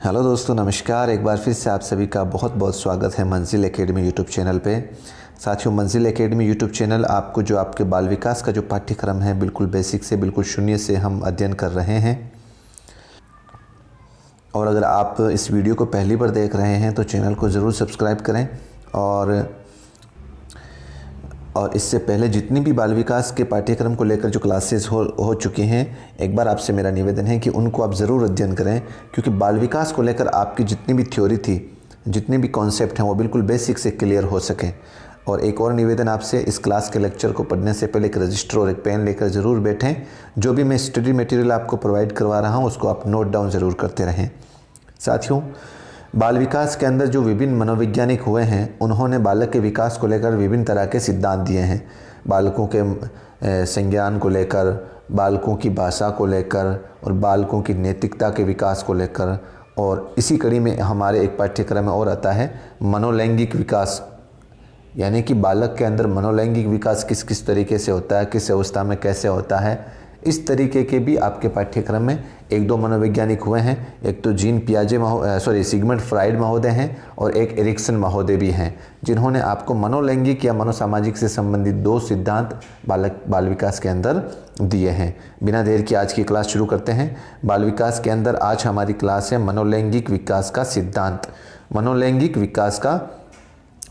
Hello दोस्तों, नमस्कार। एक बार फिर से आप सभी का बहुत बहुत स्वागत है मंजिल एकेडमी यूट्यूब चैनल पे। साथियों, मंजिल एकेडमी यूट्यूब चैनल आपको जो आपके बाल विकास का जो पाठ्यक्रम है बिल्कुल बेसिक से बिल्कुल शून्य से हम अध्ययन कर रहे हैं। और अगर आप इस वीडियो को पहली बार देख रहे हैं तो चैनल को ज़रूर सब्सक्राइब करें। और इससे पहले जितनी भी बाल विकास के पाठ्यक्रम को लेकर जो क्लासेस हो चुकी हैं, एक बार आपसे मेरा निवेदन है कि उनको आप ज़रूर अध्ययन करें, क्योंकि बाल विकास को लेकर आपकी जितनी भी थ्योरी थी, जितने भी कॉन्सेप्ट हैं, वो बिल्कुल बेसिक से क्लियर हो सकें। और एक और निवेदन आपसे, इस क्लास के लेक्चर को पढ़ने से पहले एक रजिस्टर और एक पेन लेकर ज़रूर बैठें। जो भी मैं स्टडी मटेरियल आपको प्रोवाइड करवा रहा हूँ उसको आप नोट डाउन ज़रूर करते रहें। साथियों, बाल विकास के अंदर जो विभिन्न मनोवैज्ञानिक हुए हैं, उन्होंने बालक के विकास को लेकर विभिन्न तरह के सिद्धांत दिए हैं। बालकों के संज्ञान को लेकर, बालकों की भाषा को लेकर और बालकों की नैतिकता के विकास को लेकर। और इसी कड़ी में हमारे एक पाठ्यक्रम में और आता है मनोलैंगिक विकास, यानी कि बालक के अंदर मनोलैंगिक विकास किस किस तरीके से होता है, किस अवस्था में कैसे होता है। इस तरीके के भी आपके पाठ्यक्रम में एक दो मनोवैज्ञानिक हुए हैं। एक तो जीन पियाजे सिगमंड फ्राइड महोदय हैं और एक एरिक्सन महोदय भी हैं, जिन्होंने आपको मनोलैंगिक या मनोसामाजिक से संबंधित दो सिद्धांत बाल विकास के अंदर दिए हैं। बिना देर की आज की क्लास शुरू करते हैं। बाल विकास के अंदर आज हमारी क्लास है मनोलैंगिक विकास का सिद्धांत। मनोलैंगिक विकास का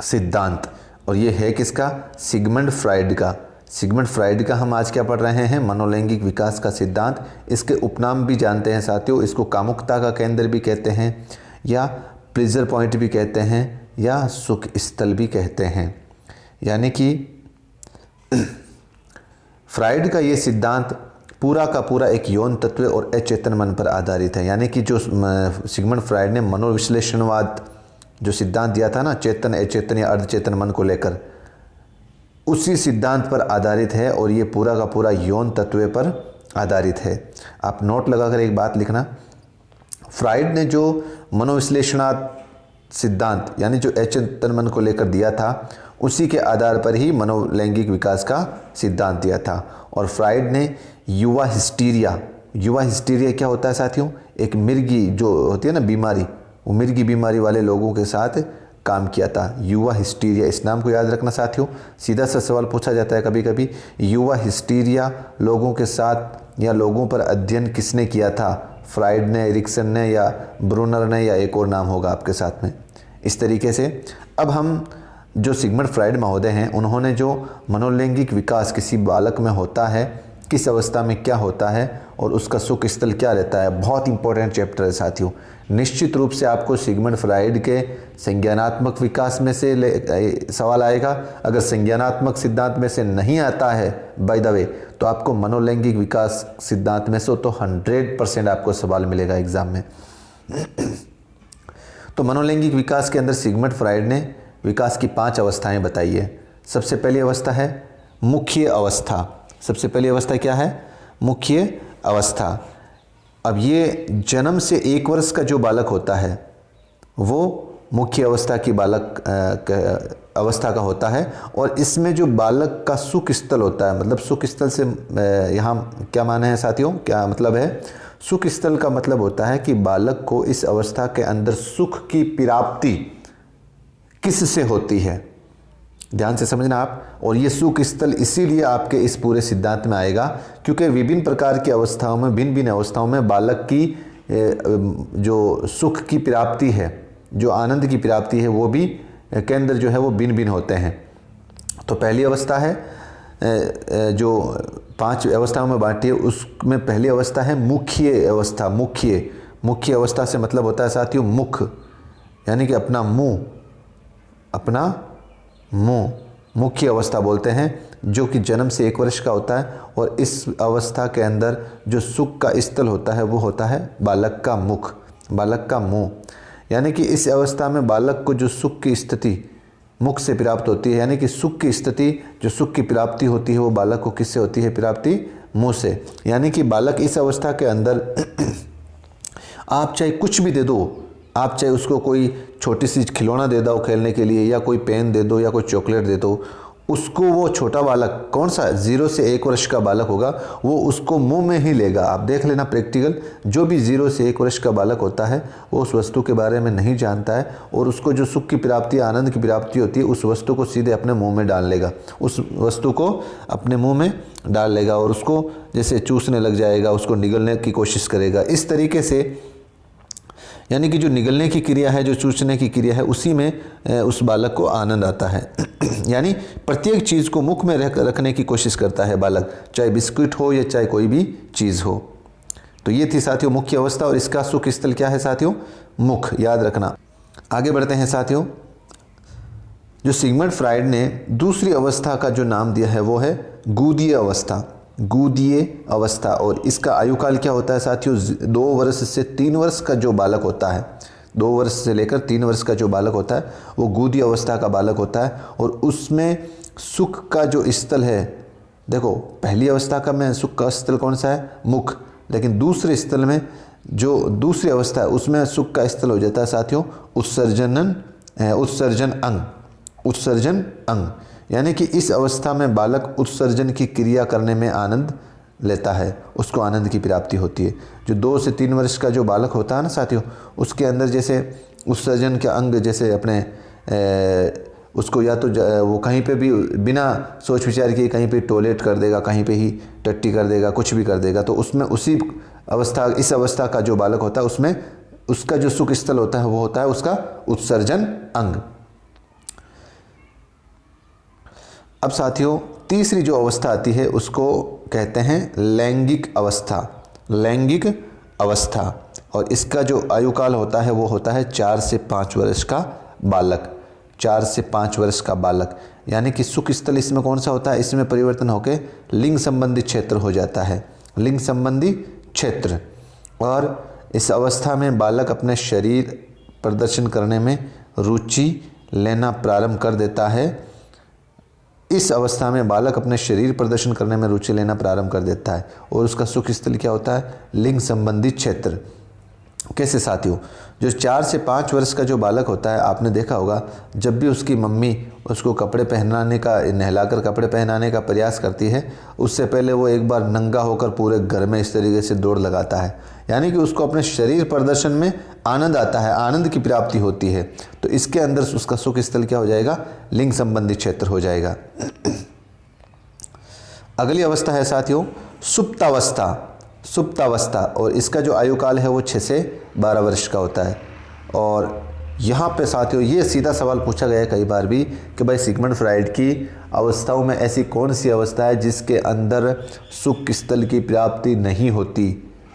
सिद्धांत, और ये है किसका? सिगमंड फ्राइड का। सिगमंड फ्राइड का हम आज क्या पढ़ रहे हैं? मनोलैंगिक विकास का सिद्धांत। इसके उपनाम भी जानते हैं साथियों। इसको कामुकता का केंद्र भी कहते हैं, या प्लेजर पॉइंट भी कहते हैं, या सुख स्थल भी कहते हैं। यानी कि फ्राइड का ये सिद्धांत पूरा का पूरा एक यौन तत्व और अचेतन मन पर आधारित है। यानी कि जो सिगमंड फ्राइड ने मनोविश्लेषणवाद जो सिद्धांत दिया था ना, चेतन, अचेतन या अर्धचेतन मन को लेकर, उसी सिद्धांत पर आधारित है। और ये पूरा का पूरा यौन तत्व पर आधारित है। आप नोट लगाकर एक बात लिखना, फ्राइड ने जो मनोविश्लेषणात्मक सिद्धांत यानी जो अचेतन मन को लेकर दिया था, उसी के आधार पर ही मनोलैंगिक विकास का सिद्धांत दिया था। और फ्राइड ने युवा हिस्टीरिया क्या होता है साथियों? एक मिर्गी जो होती है ना बीमारी, वो मिर्गी बीमारी वाले लोगों के साथ काम किया था। युवा हिस्टीरिया, इस नाम को याद रखना साथियों। सीधा सा सवाल पूछा जाता है कभी कभी, युवा हिस्टीरिया लोगों के साथ या लोगों पर अध्ययन किसने किया था? फ्राइड ने, एरिक्सन ने, या ब्रूनर ने, या एक और नाम होगा आपके साथ में। इस तरीके से अब हम जो सिगमंड फ्राइड महोदय हैं, उन्होंने जो मनोलैंगिक विकास किसी बालक में होता है, किस अवस्था में क्या होता है और उसका सुख स्थल क्या रहता है, बहुत इंपॉर्टेंट चैप्टर है साथियों। निश्चित रूप से आपको सिगमंड फ्राइड के संज्ञानात्मक विकास में से सवाल आएगा। अगर संज्ञानात्मक सिद्धांत में से नहीं आता है बाय द वे, तो आपको मनोलैंगिक विकास सिद्धांत में से तो 100% आपको सवाल मिलेगा एग्जाम में। तो मनोलैंगिक विकास के अंदर सिगमंड फ्राइड ने विकास की 5 अवस्थाएं बताई है। सबसे पहली अवस्था है मुख्य अवस्था। सबसे पहली अवस्था क्या है? मुख्य अवस्था। अब ये जन्म से 1 वर्ष का जो बालक होता है वो मुख्य अवस्था की अवस्था का होता है। और इसमें जो बालक का सुख स्थल होता है, मतलब सुख स्थल से यहाँ क्या माने हैं साथियों, क्या मतलब है? सुख स्थल का मतलब होता है कि बालक को इस अवस्था के अंदर सुख की प्राप्ति किससे होती है, ध्यान से समझना आप। और ये सुख स्थल इसीलिए आपके इस पूरे सिद्धांत में आएगा क्योंकि विभिन्न प्रकार की अवस्थाओं में, भिन्न भिन्न अवस्थाओं में बालक की जो सुख की प्राप्ति है, जो आनंद की प्राप्ति है, वो भी केंद्र जो है वो भिन्न भिन्न होते हैं। तो पहली अवस्था है जो 5 अवस्थाओं में बांटी है, उसमें पहली अवस्था है मुख्य अवस्था। मुख्य अवस्था से मतलब होता है साथियों मुख, यानी कि अपना मुंह मुख्य अवस्था बोलते हैं, जो कि जन्म से 1 वर्ष का होता है। और इस अवस्था के अंदर जो सुख का स्थल होता है वो होता है बालक का मुख, बालक का मुंह। यानी कि इस अवस्था में बालक को जो सुख की स्थिति मुख से प्राप्त होती है, यानी कि सुख की स्थिति, जो सुख की प्राप्ति होती है वो बालक को किससे होती है? प्राप्ति मुंह से। यानी कि बालक इस अवस्था के अंदर आप चाहे कुछ भी दे दो, आप चाहे उसको कोई छोटी सी खिलौना दे दो खेलने के लिए, या कोई पेन दे दो, या कोई चॉकलेट दे दो, उसको वो छोटा बालक कौन सा 0 से 1 वर्ष का बालक होगा वो उसको मुंह में ही लेगा। आप देख लेना प्रैक्टिकल, जो भी 0 से 1 वर्ष का बालक होता है वो उस वस्तु के बारे में नहीं जानता है और उसको जो सुख की प्राप्ति, आनंद की प्राप्ति होती है उस वस्तु को सीधे अपने मुंह में डाल लेगा, उस वस्तु को अपने मुंह में डाल लेगा और उसको जैसे चूसने लग जाएगा, उसको निगलने की कोशिश करेगा। इस तरीके से यानी कि जो निगलने की क्रिया है, जो चूसने की क्रिया है, उसी में उस बालक को आनंद आता है। यानी प्रत्येक चीज़ को मुख में रखने की कोशिश करता है बालक, चाहे बिस्कुट हो या चाहे कोई भी चीज़ हो। तो ये थी साथियों मुख्य अवस्था और इसका सुख स्थल क्या है साथियों? मुख, याद रखना। आगे बढ़ते हैं साथियों। जो सिगमंड फ्राइड ने दूसरी अवस्था का जो नाम दिया है वो है गुदीय अवस्था, गुदीय अवस्था। और इसका आयुकाल क्या होता है साथियों? 2 वर्ष से 3 वर्ष का जो बालक होता है, 2 वर्ष से लेकर 3 वर्ष का जो बालक होता है वो गुदीय अवस्था का बालक होता है। और उसमें सुख का जो स्थल है, देखो पहली अवस्था का में सुख का स्थल कौन सा है? मुख। लेकिन दूसरे स्थल में जो दूसरी अवस्था है उसमें सुख का स्थल हो जाता है साथियों उत्सर्जन अंग, उत्सर्जन अंग। यानी कि इस अवस्था में बालक उत्सर्जन की क्रिया करने में आनंद लेता है, उसको आनंद की प्राप्ति होती है। जो 2 से 3 वर्ष का जो बालक होता है ना साथियों, उसके अंदर जैसे उत्सर्जन के अंग जैसे अपने उसको या तो वो कहीं पे भी बिना सोच विचार किए कहीं पे टॉयलेट कर देगा, कहीं पे ही टट्टी कर देगा, कुछ भी कर देगा। तो उसमें उसी अवस्था, इस अवस्था का जो बालक होता है उसमें उसका जो सुख स्थल होता है वो होता है उसका उत्सर्जन अंग। अब साथियों तीसरी जो अवस्था आती है उसको कहते हैं लैंगिक अवस्था, लैंगिक अवस्था। और इसका जो आयुकाल होता है वो होता है 4 से 5 वर्ष का बालक, 4 से 5 वर्ष का बालक। यानी कि सुख स्थल इसमें कौन सा होता है? इसमें परिवर्तन होकर लिंग संबंधी क्षेत्र हो जाता है, लिंग संबंधी क्षेत्र। और इस अवस्था में बालक अपने शरीर प्रदर्शन करने में रुचि लेना प्रारंभ कर देता है। इस अवस्था में बालक अपने शरीर प्रदर्शन करने में रुचि लेना प्रारंभ कर देता है और उसका सुख स्थल क्या होता है? लिंग संबंधी क्षेत्र। कैसे साथियों? जो 4 से 5 वर्ष का जो बालक होता है, आपने देखा होगा जब भी उसकी मम्मी उसको कपड़े पहनाने का, नहलाकर कपड़े पहनाने का प्रयास करती है, उससे पहले वो एक बार नंगा होकर पूरे घर में इस तरीके से दौड़ लगाता है। यानी कि उसको अपने शरीर प्रदर्शन में आनंद आता है, आनंद की प्राप्ति होती है। तो इसके अंदर उसका सुख स्थल क्या हो जाएगा? लिंग संबंधी क्षेत्र हो जाएगा। अगली अवस्था है साथियों सुप्तावस्था, सुप्तावस्था। और इसका जो आयुकाल है वो 6 से 12 वर्ष का होता है। और यहाँ पे साथियों ये सीधा सवाल पूछा गया है कई बार भी कि भाई सिगमंड फ्राइड की अवस्थाओं में ऐसी कौन सी अवस्था है जिसके अंदर सुख स्थल की प्राप्ति नहीं होती?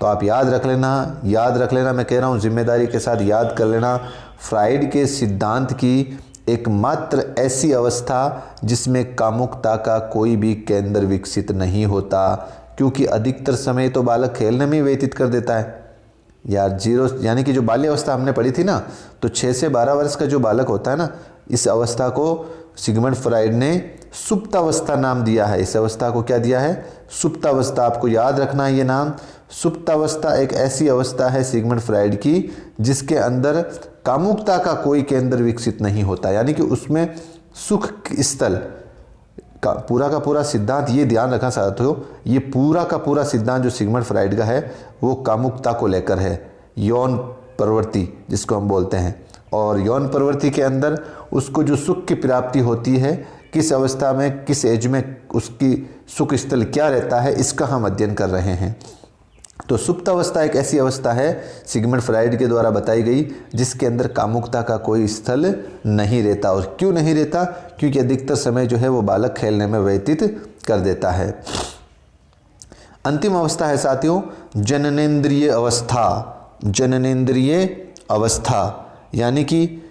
तो आप याद रख लेना, याद रख लेना, मैं कह रहा हूँ जिम्मेदारी के साथ याद कर लेना। फ्राइड के सिद्धांत की एकमात्र ऐसी अवस्था जिसमें कामुकता का कोई भी केंद्र विकसित नहीं होता, क्योंकि अधिकतर समय तो बालक खेलने में व्यतीत कर देता है यार। 0 यानी कि जो बाल्य अवस्था हमने पढ़ी थी ना, तो 6 से 12 वर्ष का जो बालक होता है ना, इस अवस्था को सिगमंड फ्राइड ने सुप्तावस्था नाम दिया है। इस अवस्था को क्या दिया है? सुप्तावस्था। आपको याद रखना है ये नाम। सुप्तावस्था एक ऐसी अवस्था है सिगमंड फ्राइड की जिसके अंदर कामुकता का कोई केंद्र विकसित नहीं होता। यानी कि उसमें सुख स्थल का पूरा सिद्धांत, ये ध्यान रखना साथियों, ये पूरा का पूरा सिद्धांत जो सिगमंड फ्राइड का है वो कामुकता को लेकर है, यौन प्रवृत्ति जिसको हम बोलते हैं। और यौन प्रवृत्ति के अंदर उसको जो सुख की प्राप्ति होती है, किस अवस्था में, किस एज में उसकी सुख स्थल क्या रहता है, इसका हम अध्ययन कर रहे हैं। तो सुप्तावस्था एक ऐसी अवस्था है सिगमंड फ्राइड के द्वारा बताई गई जिसके अंदर कामुकता का कोई स्थल नहीं रहता। और क्यों नहीं रहता? क्योंकि अधिकतर समय जो है वो बालक खेलने में व्यतीत कर देता है। अंतिम अवस्था है साथियों जननेंद्रिय अवस्था, जननेंद्रिय अवस्था। यानी कि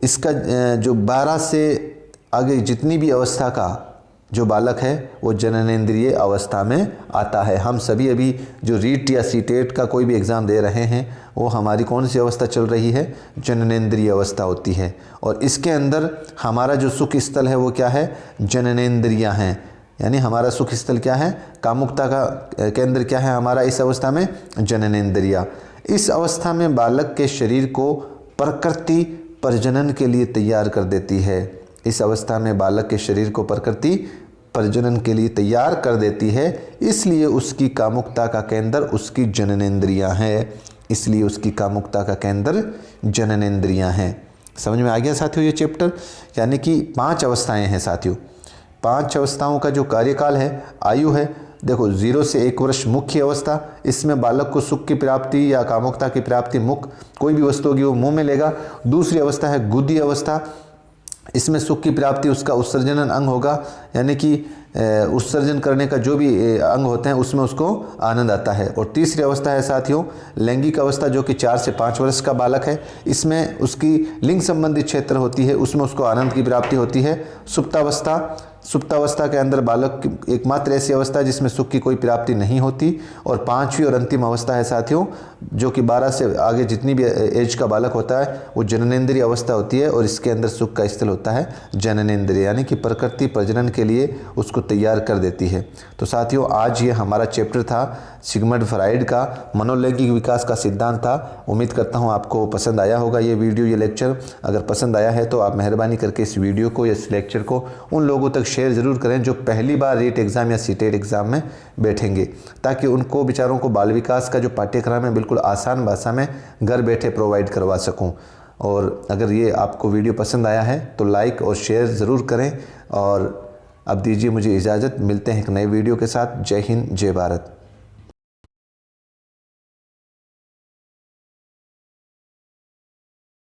इसका जो 12 से आगे जितनी भी अवस्था का जो बालक है वो जननेंद्रिय अवस्था में आता है। हम सभी अभी जो रीट या सीटेट का कोई भी एग्ज़ाम दे रहे हैं वो हमारी कौन सी अवस्था चल रही है? जननेंद्रिय अवस्था होती है। और इसके अंदर हमारा जो सुख स्थल है वो क्या है? जननेंद्रियां हैं। यानी हमारा सुख स्थल क्या है? कामुकता का केंद्र क्या है हमारा इस अवस्था में? जननेंद्रिया। इस अवस्था में बालक के शरीर को प्रकृति प्रजनन के लिए तैयार कर देती है। इस अवस्था में बालक के शरीर को प्रकृति प्रजनन के लिए तैयार कर देती है, इसलिए उसकी कामुकता का केंद्र उसकी जननेंद्रियां हैं। इसलिए उसकी कामुकता का केंद्र जननेंद्रियां हैं। समझ में आ गया साथियों ये चैप्टर? यानी कि 5 अवस्थाएं हैं साथियों। 5 अवस्थाओं का जो कार्यकाल है, आयु है, देखो 0 से 1 वर्ष मुख्य अवस्था, इसमें बालक को सुख की प्राप्ति या कामुकता की प्राप्ति, मुख कोई भी वस्तु होगी वो मुंह में लेगा। दूसरी अवस्था है गुदी अवस्था, इसमें सुख की प्राप्ति उसका उत्सर्जन अंग होगा, यानी कि उत्सर्जन करने का जो भी अंग होते हैं उसमें उसको आनंद आता है। और तीसरी अवस्था है साथियों लैंगिक अवस्था, जो कि 4 से 5 वर्ष का बालक है, इसमें उसकी लिंग संबंधी क्षेत्र होती है, उसमें उसको आनंद की प्राप्ति होती है। सुप्तावस्था, सुप्तावस्था के अंदर बालक की एकमात्र ऐसी अवस्था है जिसमें सुख की कोई प्राप्ति नहीं होती। और 5वीं और अंतिम अवस्था है साथियों, जो कि 12 से आगे जितनी भी एज का बालक होता है वो जननेंद्रिय अवस्था होती है, और इसके अंदर सुख का स्थल होता है जननेंद्रिय, यानी कि प्रकृति प्रजनन के लिए उसको तैयार कर देती है। तो साथियों आज ये हमारा चैप्टर था सिगमंड फ्राइड का मनोलैंगिक विकास का सिद्धांत था। उम्मीद करता हूँ आपको पसंद आया होगा ये वीडियो, ये लेक्चर। अगर पसंद आया है तो आप मेहरबानी करके इस वीडियो को या इस लेक्चर को उन लोगों तक शेयर ज़रूर करें जो पहली बार रीट एग्ज़ाम या सीटेट एग्ज़ाम में बैठेंगे, ताकि उनको बेचारों को बाल विकास का जो पाठ्यक्रम है बिल्कुल आसान भाषा में घर बैठे प्रोवाइड करवा सकूं। और अगर ये आपको वीडियो पसंद आया है तो लाइक और शेयर ज़रूर करें। और अब दीजिए मुझे इजाज़त, मिलते हैं एक नए वीडियो के साथ। जय हिंद, जय भारत।